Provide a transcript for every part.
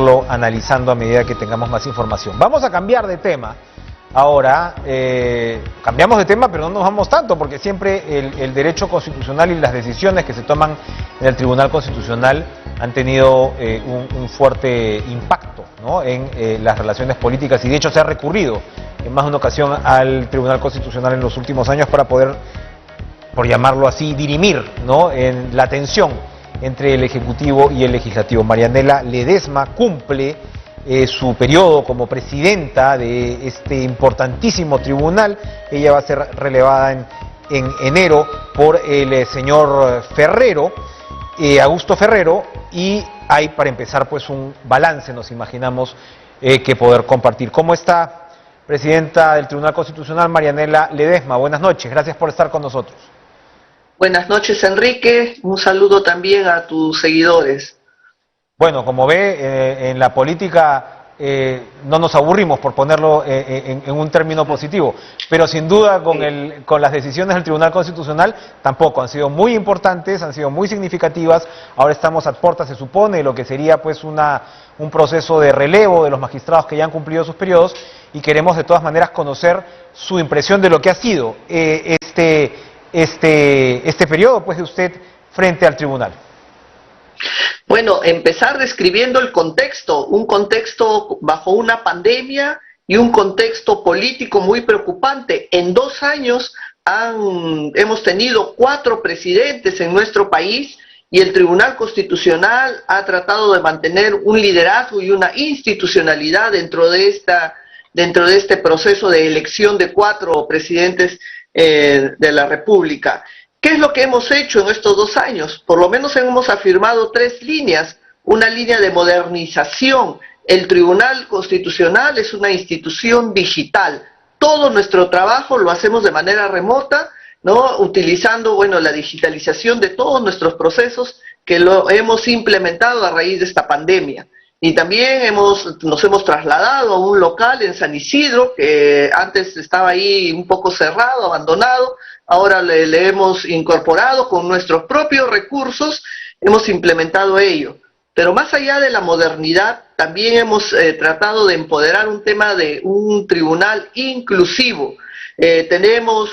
irlo analizando a medida que tengamos más información. Vamos a cambiar de tema. Ahora, cambiamos de tema, pero no nos vamos tanto, porque siempre el derecho constitucional y las decisiones que se toman en el Tribunal Constitucional han tenido un fuerte impacto, ¿no?, en las relaciones políticas, y de hecho se ha recurrido en más de una ocasión al Tribunal Constitucional en los últimos años para poder, por llamarlo así, dirimir, ¿no?, en la tensión entre el Ejecutivo y el Legislativo. Marianela Ledesma cumple su periodo como presidenta de este importantísimo tribunal. Ella va a ser relevada en enero por el señor Ferrero, Augusto Ferrero, y hay, para empezar, pues un balance, nos imaginamos, que poder compartir. ¿Cómo está, presidenta del Tribunal Constitucional, Marianela Ledesma? Buenas noches, gracias por estar con nosotros. Buenas noches, Enrique. Un saludo también a tus seguidores. Bueno, como ve, en la política no nos aburrimos, por ponerlo en un término positivo, pero sin duda con las decisiones del Tribunal Constitucional tampoco. Han sido muy importantes, han sido muy significativas. Ahora estamos a puertas, se supone, de lo que sería pues un proceso de relevo de los magistrados que ya han cumplido sus periodos, y queremos de todas maneras conocer su impresión de lo que ha sido este periodo pues de usted frente al tribunal. Bueno, empezar describiendo el contexto, un contexto bajo una pandemia y un contexto político muy preocupante. En 2 años hemos tenido 4 presidentes en nuestro país, y el Tribunal Constitucional ha tratado de mantener un liderazgo y una institucionalidad dentro de este proceso de elección de 4 presidentes de la República. ¿Qué es lo que hemos hecho en estos 2 años? Por lo menos hemos afirmado 3 líneas. Una línea de modernización. El Tribunal Constitucional es una institución digital. Todo nuestro trabajo lo hacemos de manera remota, ¿no?, utilizando, bueno, la digitalización de todos nuestros procesos, que lo hemos implementado a raíz de esta pandemia. Y también nos hemos trasladado a un local en San Isidro, que antes estaba ahí un poco cerrado, abandonado. Ahora le hemos incorporado con nuestros propios recursos, hemos implementado ello. Pero más allá de la modernidad, también hemos tratado de empoderar un tema de un tribunal inclusivo.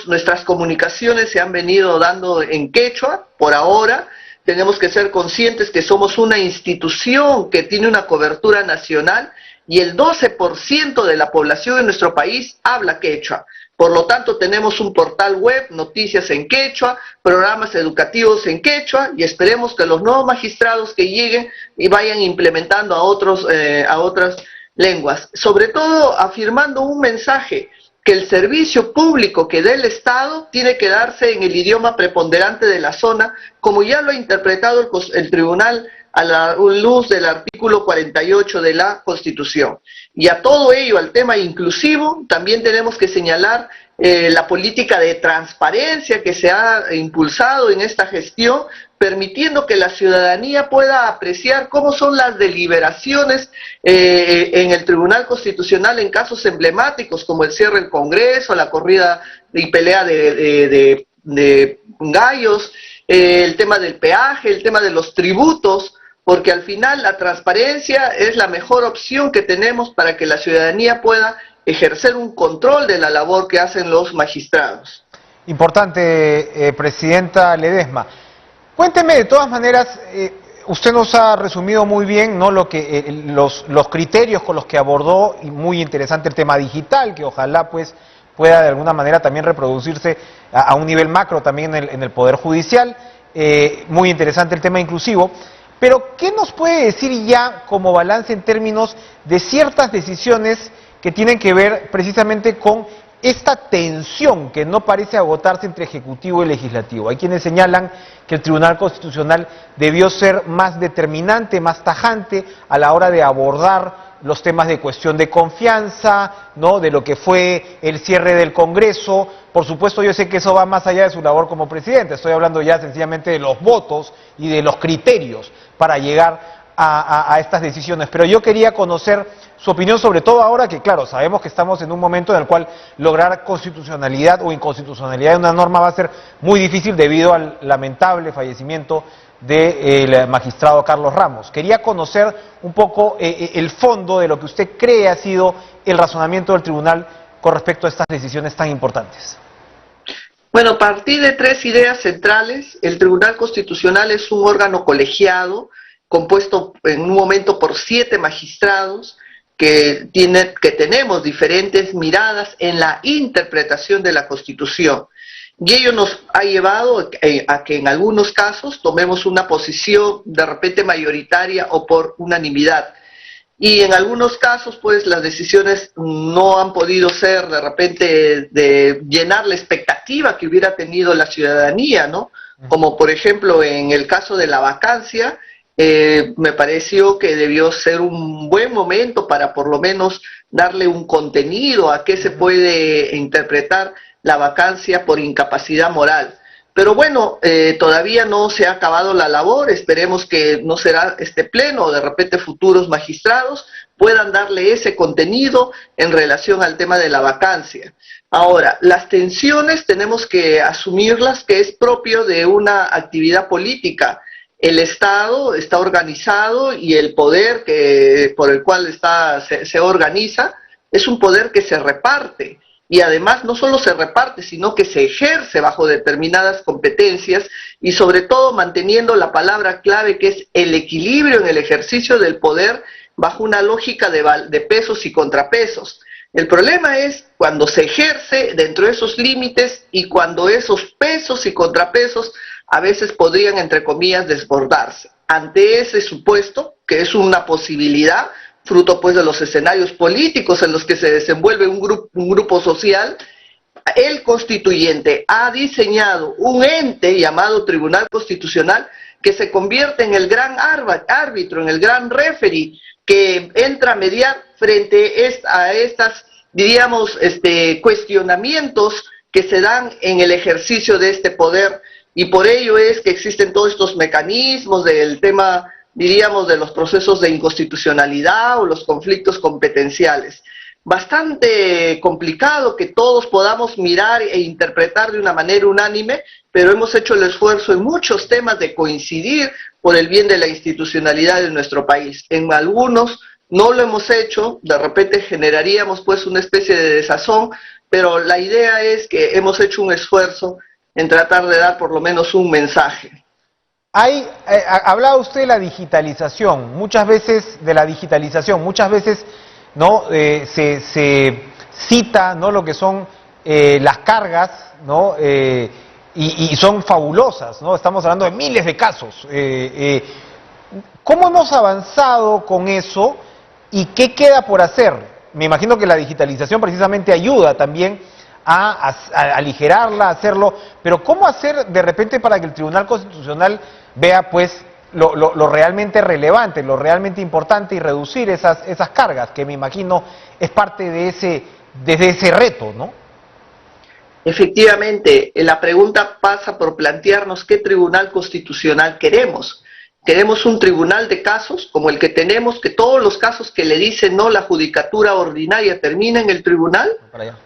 Nuestras comunicaciones se han venido dando en quechua, por ahora. Tenemos que ser conscientes que somos una institución que tiene una cobertura nacional, y el 12% de la población en nuestro país habla quechua. Por lo tanto, tenemos un portal web, noticias en quechua, programas educativos en quechua, y esperemos que los nuevos magistrados que lleguen y vayan implementando a otras lenguas. Sobre todo, afirmando un mensaje, que el servicio público que dé el Estado tiene que darse en el idioma preponderante de la zona, como ya lo ha interpretado el Tribunal a la luz del artículo 48 de la Constitución. Y a todo ello, al tema inclusivo, también tenemos que señalar la política de transparencia que se ha impulsado en esta gestión, permitiendo que la ciudadanía pueda apreciar cómo son las deliberaciones en el Tribunal Constitucional en casos emblemáticos como el cierre del Congreso, la corrida y pelea de gallos, el tema del peaje, el tema de los tributos, porque al final la transparencia es la mejor opción que tenemos para que la ciudadanía pueda ejercer un control de la labor que hacen los magistrados. Importante, presidenta Ledesma. Cuénteme, de todas maneras, usted nos ha resumido muy bien, ¿no?, los criterios con los que abordó, y muy interesante el tema digital, que ojalá pues pueda de alguna manera también reproducirse a un nivel macro también en el Poder Judicial. Muy interesante el tema inclusivo. Pero, ¿qué nos puede decir ya como balance en términos de ciertas decisiones que tienen que ver precisamente con esta tensión que no parece agotarse entre Ejecutivo y Legislativo? Hay quienes señalan que el Tribunal Constitucional debió ser más determinante, más tajante a la hora de abordar los temas de cuestión de confianza, ¿no?, de lo que fue el cierre del Congreso. Por supuesto, yo sé que eso va más allá de su labor como presidente. Estoy hablando ya sencillamente de los votos y de los criterios para llegar a estas decisiones. Pero yo quería conocer su opinión, sobre todo ahora que, claro, sabemos que estamos en un momento en el cual lograr constitucionalidad o inconstitucionalidad de una norma va a ser muy difícil debido al lamentable fallecimiento del magistrado Carlos Ramos. Quería conocer un poco el fondo de lo que usted cree ha sido el razonamiento del tribunal con respecto a estas decisiones tan importantes. Bueno, a partir de tres ideas centrales, el Tribunal Constitucional es un órgano colegiado, compuesto en un momento por 7 magistrados, que tenemos diferentes miradas en la interpretación de la Constitución. Y ello nos ha llevado a que en algunos casos tomemos una posición de repente mayoritaria o por unanimidad. Y en algunos casos, pues, las decisiones no han podido ser de repente de llenar la expectativa que hubiera tenido la ciudadanía, ¿no? Como por ejemplo en el caso de la vacancia, me pareció que debió ser un buen momento para por lo menos darle un contenido a qué se puede interpretar la vacancia por incapacidad moral. Pero bueno, todavía no se ha acabado la labor, esperemos que no será este pleno o de repente futuros magistrados puedan darle ese contenido en relación al tema de la vacancia. Ahora, las tensiones tenemos que asumirlas, que es propio de una actividad política. El Estado está organizado y el poder por el cual se organiza es un poder que se reparte. Y además no solo se reparte, sino que se ejerce bajo determinadas competencias y sobre todo manteniendo la palabra clave que es el equilibrio en el ejercicio del poder bajo una lógica de pesos y contrapesos. El problema es cuando se ejerce dentro de esos límites y cuando esos pesos y contrapesos a veces podrían, entre comillas, desbordarse. Ante ese supuesto, que es una posibilidad, fruto pues de los escenarios políticos en los que se desenvuelve un grupo social, el constituyente ha diseñado un ente llamado Tribunal Constitucional que se convierte en el gran árbitro, en el gran referee, que entra a mediar frente a estas, diríamos, cuestionamientos que se dan en el ejercicio de este poder, y por ello es que existen todos estos mecanismos del tema, diríamos, de los procesos de inconstitucionalidad o los conflictos competenciales. Bastante complicado que todos podamos mirar e interpretar de una manera unánime, pero hemos hecho el esfuerzo en muchos temas de coincidir por el bien de la institucionalidad de nuestro país. En algunos no lo hemos hecho, de repente generaríamos pues una especie de desazón, pero la idea es que hemos hecho un esfuerzo en tratar de dar por lo menos un mensaje. Hablaba usted de la digitalización, muchas veces ¿no? Se cita, ¿no?, lo que son las cargas, ¿no? Y son fabulosas, ¿no? Estamos hablando de miles de casos. ¿Cómo hemos avanzado con eso y qué queda por hacer? Me imagino que la digitalización precisamente ayuda también a aligerarla, a hacerlo, pero ¿cómo hacer de repente para que el Tribunal Constitucional vea pues lo realmente relevante, lo realmente importante y reducir esas cargas, que me imagino es parte de ese reto, ¿no? Efectivamente, la pregunta pasa por plantearnos qué Tribunal Constitucional queremos. ¿Queremos un tribunal de casos como el que tenemos, que todos los casos que le dicen no la judicatura ordinaria termina en el tribunal?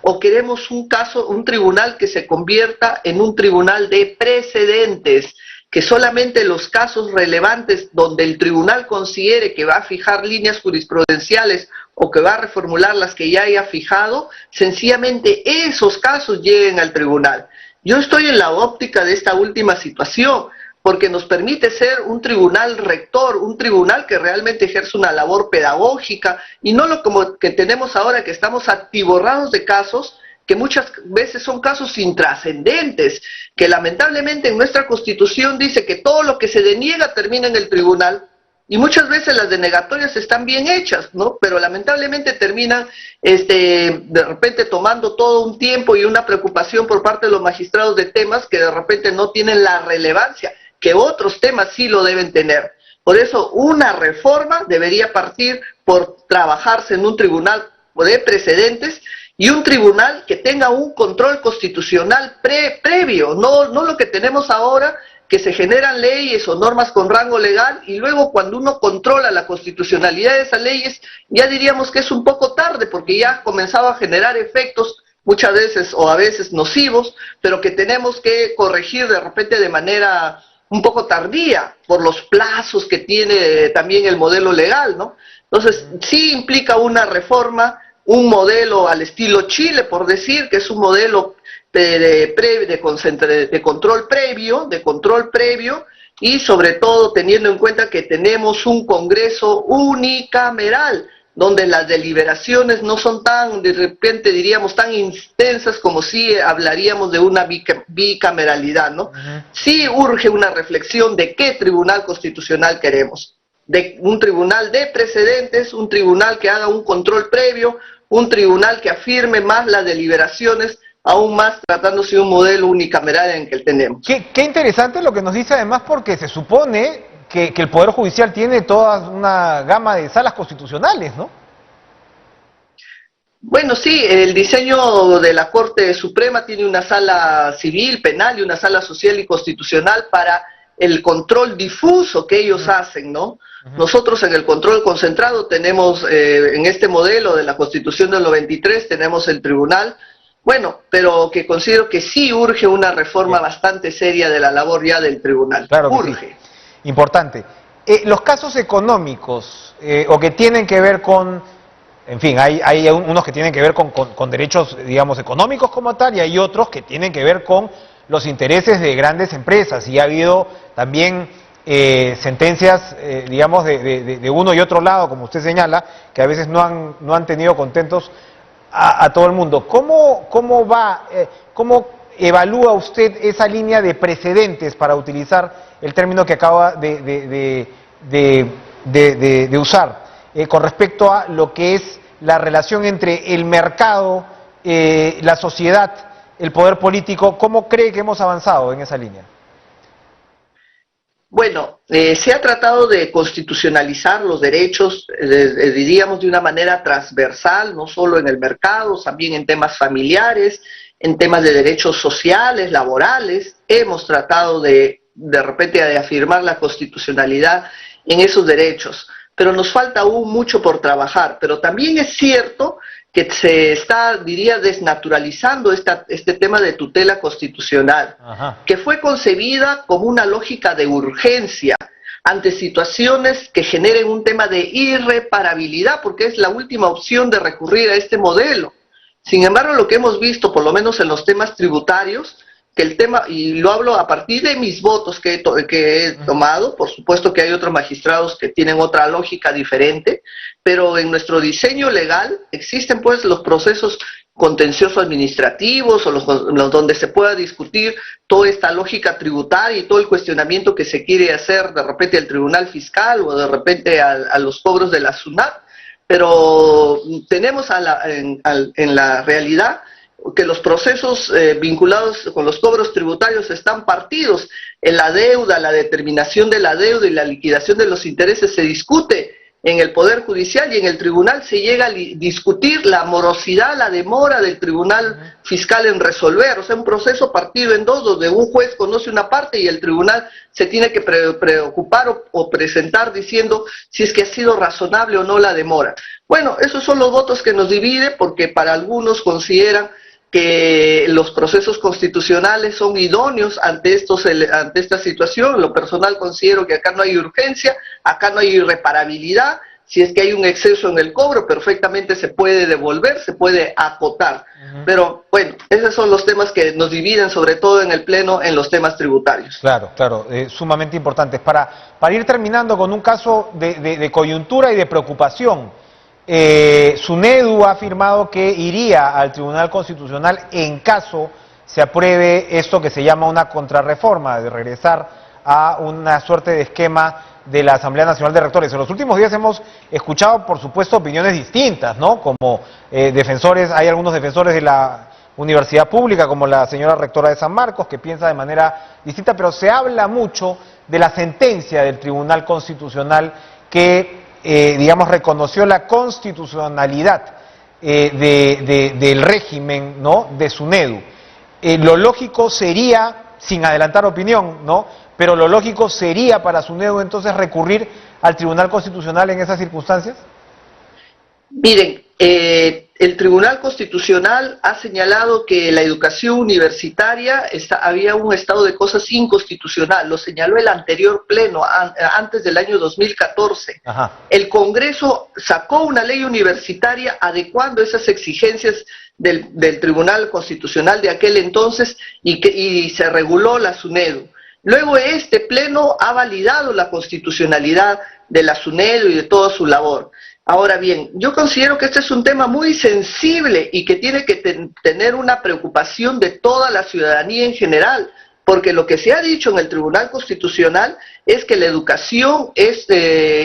¿O queremos un tribunal que se convierta en un tribunal de precedentes, que solamente los casos relevantes donde el tribunal considere que va a fijar líneas jurisprudenciales o que va a reformular las que ya haya fijado, sencillamente esos casos lleguen al tribunal? Yo estoy en la óptica de esta última situación, porque nos permite ser un tribunal rector, un tribunal que realmente ejerce una labor pedagógica, y no lo como que tenemos ahora, que estamos atiborrados de casos que muchas veces son casos intrascendentes, que lamentablemente en nuestra Constitución dice que todo lo que se deniega termina en el tribunal, y muchas veces las denegatorias están bien hechas, ¿no? Pero lamentablemente terminan de repente tomando todo un tiempo y una preocupación por parte de los magistrados de temas que de repente no tienen la relevancia que otros temas sí lo deben tener. Por eso una reforma debería partir por trabajarse en un tribunal de precedentes y un tribunal que tenga un control constitucional previo, no lo que tenemos ahora, que se generan leyes o normas con rango legal y luego cuando uno controla la constitucionalidad de esas leyes, ya diríamos que es un poco tarde porque ya ha comenzado a generar efectos muchas veces o a veces nocivos, pero que tenemos que corregir de repente de manera un poco tardía por los plazos que tiene también el modelo legal, ¿no? Entonces, sí implica una reforma, un modelo al estilo Chile, por decir, que es un modelo de control previo, y sobre todo teniendo en cuenta que tenemos un Congreso unicameral, donde las deliberaciones no son tan, de repente diríamos, tan intensas como si hablaríamos de una bicameralidad, ¿no? Sí urge una reflexión de qué tribunal constitucional queremos, de un tribunal de precedentes, un tribunal que haga un control previo, un tribunal que afirme más las deliberaciones, aún más tratándose de un modelo unicameral en el que tenemos. Qué interesante lo que nos dice además, porque se supone que el Poder Judicial tiene toda una gama de salas constitucionales, ¿no? Bueno, sí, el diseño de la Corte Suprema tiene una sala civil, penal y una sala social y constitucional para el control difuso que ellos hacen, ¿no? Nosotros en el control concentrado tenemos, en este modelo de la Constitución del 93, tenemos el tribunal, bueno, pero que considero que sí urge una reforma bastante seria de la labor ya del tribunal. Claro que urge. Sí. Importante. Los casos económicos o que tienen que ver con, en fin, hay unos que tienen que ver con derechos, digamos, económicos como tal, y hay otros que tienen que ver con los intereses de grandes empresas, y ha habido también sentencias, digamos, de uno y otro lado, como usted señala, que a veces no han tenido contentos a todo el mundo. ¿Cómo evalúa usted esa línea de precedentes, para utilizar el término que acaba de usar, con respecto a lo que es la relación entre el mercado, la sociedad, el poder político? ¿Cómo cree que hemos avanzado en esa línea? Bueno, se ha tratado de constitucionalizar los derechos, diríamos, de una manera transversal, no solo en el mercado, también en temas familiares, en temas de derechos sociales, laborales. Hemos tratado de repente de afirmar la constitucionalidad en esos derechos, pero nos falta aún mucho por trabajar. Pero también es cierto que se está, diría, desnaturalizando este tema de tutela constitucional, que fue concebida como una lógica de urgencia ante situaciones que generen un tema de irreparabilidad, porque es la última opción de recurrir a este modelo. Sin embargo, lo que hemos visto, por lo menos en los temas tributarios, que el tema, y lo hablo a partir de mis votos que he tomado, por supuesto que hay otros magistrados que tienen otra lógica diferente, pero en nuestro diseño legal existen pues los procesos contenciosos administrativos, o los donde se pueda discutir toda esta lógica tributaria y todo el cuestionamiento que se quiere hacer de repente al Tribunal Fiscal o de repente a los cobros de la SUNAT, pero tenemos en la realidad que los procesos vinculados con los cobros tributarios están partidos. En la deuda, la determinación de la deuda y la liquidación de los intereses se discute en el Poder Judicial, y en el Tribunal se llega a discutir la morosidad, la demora del Tribunal Fiscal en resolver. O sea, un proceso partido en dos, donde un juez conoce una parte y el Tribunal se tiene que preocupar o presentar diciendo si es que ha sido razonable o no la demora. Bueno, esos son los votos que nos dividen, porque para algunos consideran que los procesos constitucionales son idóneos ante esta situación. En lo personal considero que acá no hay urgencia, acá no hay irreparabilidad. Si es que hay un exceso en el cobro, perfectamente se puede devolver, se puede acotar. Pero bueno, esos son los temas que nos dividen, sobre todo en el Pleno, en los temas tributarios. Claro, sumamente importantes. Para ir terminando con un caso de coyuntura y de preocupación, SUNEDU ha afirmado que iría al Tribunal Constitucional en caso se apruebe esto que se llama una contrarreforma, de regresar a una suerte de esquema de la Asamblea Nacional de Rectores. En los últimos días hemos escuchado, por supuesto, opiniones distintas, ¿no? Como defensores, hay algunos defensores de la universidad pública, como la señora rectora de San Marcos, que piensa de manera distinta, pero se habla mucho de la sentencia del Tribunal Constitucional que digamos, reconoció la constitucionalidad del régimen, ¿no?, de SUNEDU. Lo lógico sería, sin adelantar opinión, ¿no?, pero lo lógico sería para SUNEDU entonces recurrir al Tribunal Constitucional en esas circunstancias. Miren, el Tribunal Constitucional ha señalado que la educación universitaria había un estado de cosas inconstitucional, lo señaló el anterior pleno, antes del año 2014. Ajá. El Congreso sacó una ley universitaria adecuando esas exigencias del Tribunal Constitucional de aquel entonces y se reguló la SUNEDU. Luego este pleno ha validado la constitucionalidad de la SUNEDU y de toda su labor. Ahora bien, yo considero que este es un tema muy sensible y que tiene que tener una preocupación de toda la ciudadanía en general, porque lo que se ha dicho en el Tribunal Constitucional es que la educación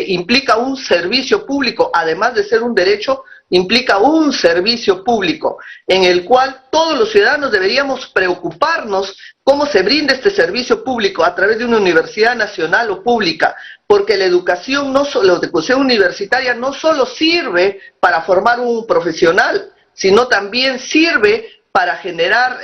implica un servicio público, además de ser un derecho, implica un servicio público, en el cual todos los ciudadanos deberíamos preocuparnos cómo se brinda este servicio público a través de una universidad nacional o pública, porque la educación universitaria no solo sirve para formar un profesional, sino también sirve para generar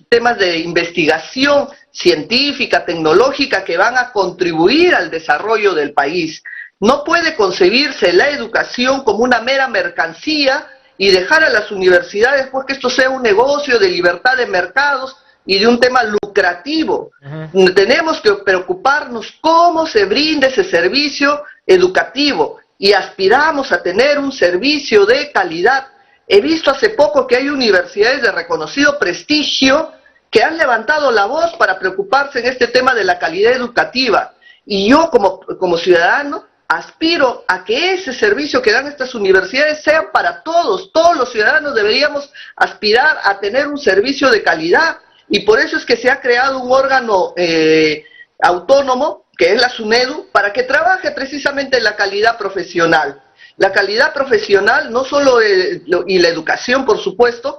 temas de investigación científica, tecnológica, que van a contribuir al desarrollo del país. No puede concebirse la educación como una mera mercancía y dejar a las universidades porque esto sea un negocio de libertad de mercados y de un tema lucrativo. Tenemos que preocuparnos cómo se brinda ese servicio educativo y aspiramos a tener un servicio de calidad. He visto hace poco que hay universidades de reconocido prestigio que han levantado la voz para preocuparse en este tema de la calidad educativa. Y yo como ciudadano aspiro a que ese servicio que dan estas universidades sea para todos. Todos los ciudadanos deberíamos aspirar a tener un servicio de calidad. Y por eso es que se ha creado un órgano autónomo, que es la SUNEDU, para que trabaje precisamente en la calidad profesional. La calidad profesional, no solo y la educación, por supuesto,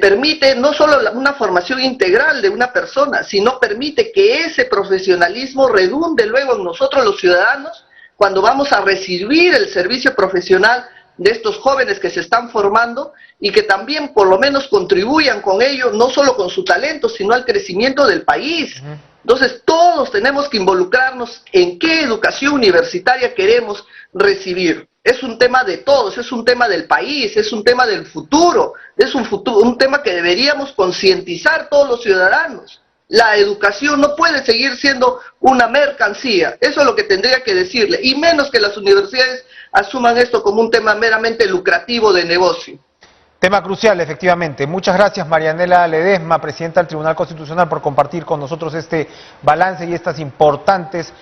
permite no solo una formación integral de una persona, sino permite que ese profesionalismo redunde luego en nosotros los ciudadanos cuando vamos a recibir el servicio profesional de estos jóvenes que se están formando y que también por lo menos contribuyan con ello, no solo con su talento, sino al crecimiento del país. Entonces todos tenemos que involucrarnos en qué educación universitaria queremos recibir. Es un tema de todos, es un tema del país, es un tema del futuro, es un tema que deberíamos concientizar todos los ciudadanos. La educación no puede seguir siendo una mercancía, eso es lo que tendría que decirle, y menos que las universidades asuman esto como un tema meramente lucrativo de negocio. Tema crucial, efectivamente. Muchas gracias, Marianela Ledesma, presidenta del Tribunal Constitucional, por compartir con nosotros este balance y estas importantes